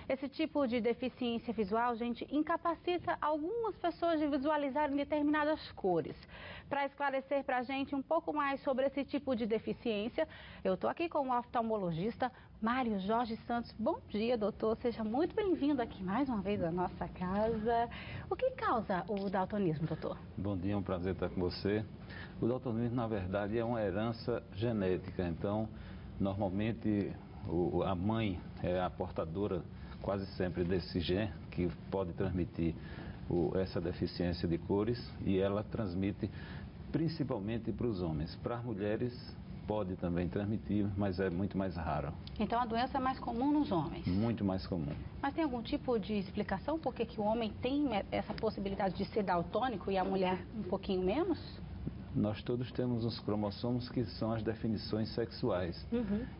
Esse tipo de deficiência visual, gente, incapacita algumas pessoas de visualizarem determinadas cores. Para esclarecer para a gente um pouco mais sobre esse tipo de deficiência, eu estou aqui com o oftalmologista Mário Jorge Santos. Bom dia, doutor. Seja muito bem-vindo aqui mais uma vez à nossa casa. O que causa o daltonismo, doutor? Bom dia, é um prazer estar com você. O daltonismo, na verdade, é uma herança genética. Então, normalmente, a mãe é a portadora quase sempre desse gene que pode transmitir essa deficiência de cores, e ela transmite principalmente para os homens. Para as mulheres pode também transmitir, mas é muito mais raro. Então a doença é mais comum nos homens? Muito mais comum. Mas tem algum tipo de explicação por que o homem tem essa possibilidade de ser daltônico e a mulher um pouquinho menos? Nós todos temos os cromossomos que são as definições sexuais.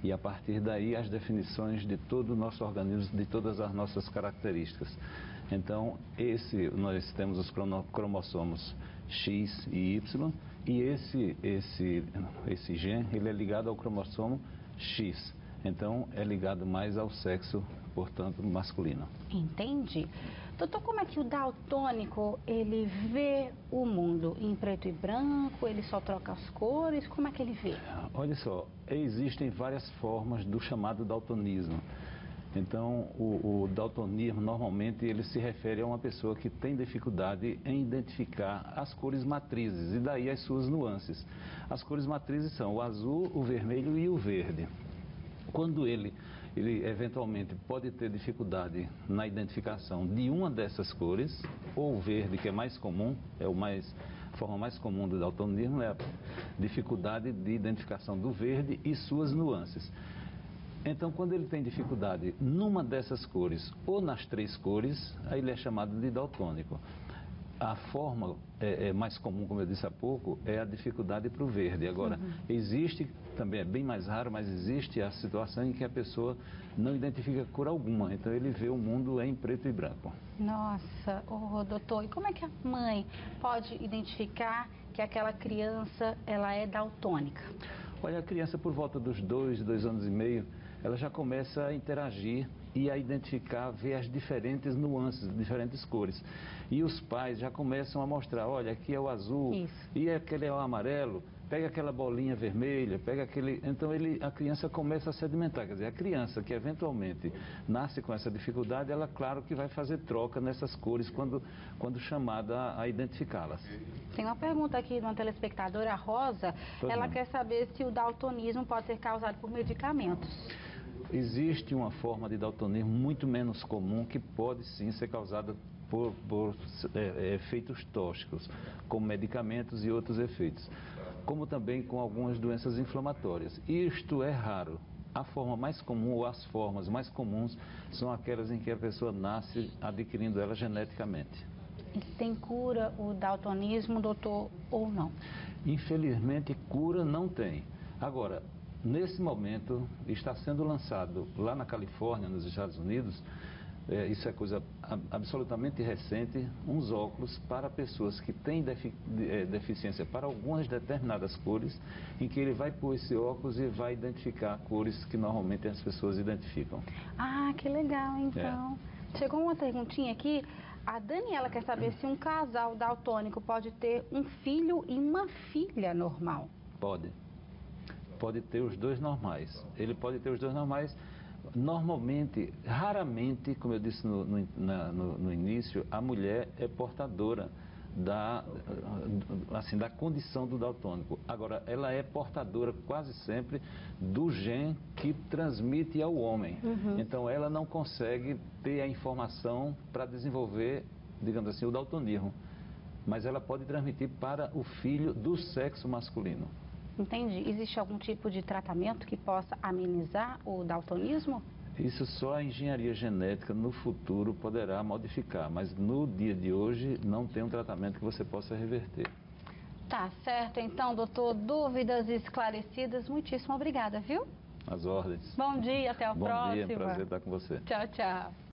E a partir daí as definições de todo o nosso organismo, de todas as nossas características. Então nós temos os cromossomos X e Y, e esse gene ele é ligado ao cromossomo X. Então é ligado mais ao sexo, portanto, masculino. Entendi. Doutor, como é que o daltônico, ele vê o mundo? Em preto e branco? Ele só troca as cores? Como é que ele vê? Olha só, existem várias formas do chamado daltonismo. Então, o daltonismo, normalmente, ele se refere a uma pessoa que tem dificuldade em identificar as cores matrizes, e daí as suas nuances. As cores matrizes são o azul, o vermelho e o verde. Quando ele eventualmente pode ter dificuldade na identificação de uma dessas cores, ou o verde, que é mais comum, a forma mais comum do daltonismo é a dificuldade de identificação do verde e suas nuances. Então, quando ele tem dificuldade numa dessas cores ou nas três cores, aí ele é chamado de daltônico. A forma mais comum, como eu disse há pouco, é a dificuldade para o verde. Agora, existe, também é bem mais raro, mas existe a situação em que a pessoa não identifica cor alguma. Então, ele vê o mundo em preto e branco. Nossa, doutor, e como é que a mãe pode identificar que aquela criança ela é daltônica? Olha, a criança por volta dos 2 anos e meio, ela já começa a interagir e a identificar, ver as diferentes nuances, diferentes cores. E os pais já começam a mostrar, olha, aqui é o azul, e aquele é o amarelo, pega aquela bolinha vermelha, pega aquele... Então a criança começa a sedimentar, quer dizer, a criança que eventualmente nasce com essa dificuldade, ela claro que vai fazer troca nessas cores quando chamada a identificá-las. Tem uma pergunta aqui de uma telespectadora, a Rosa, ela quer saber se o daltonismo pode ser causado por medicamentos. Existe uma forma de daltonismo muito menos comum que pode sim ser causada por efeitos tóxicos, como medicamentos e outros efeitos, como também com algumas doenças inflamatórias. Isto é raro. A forma mais comum, ou as formas mais comuns, são aquelas em que a pessoa nasce adquirindo ela geneticamente. E tem cura o daltonismo, doutor, ou não? Infelizmente, cura não tem. Agora, nesse momento, está sendo lançado lá na Califórnia, nos Estados Unidos, isso é coisa absolutamente recente, uns óculos para pessoas que têm deficiência para algumas determinadas cores, em que ele vai pôr esse óculos e vai identificar cores que normalmente as pessoas identificam. Ah, que legal, então. Chegou uma perguntinha aqui, a Daniela quer saber se um casal daltônico pode ter um filho e uma filha normal. Pode ter os dois normais. Ele pode ter os dois normais. Normalmente, raramente, como eu disse no início, a mulher é portadora da condição do daltônico. Agora, ela é portadora quase sempre do gene que transmite ao homem. Então, ela não consegue ter a informação para desenvolver, digamos assim, o daltonismo. Mas ela pode transmitir para o filho do sexo masculino. Entendi. Existe algum tipo de tratamento que possa amenizar o daltonismo? Isso só a engenharia genética no futuro poderá modificar, mas no dia de hoje não tem um tratamento que você possa reverter. Tá certo, então, doutor, dúvidas esclarecidas, muitíssimo obrigada, viu? Às ordens. Bom dia, até a próxima. Bom dia, prazer estar com você. Tchau, tchau.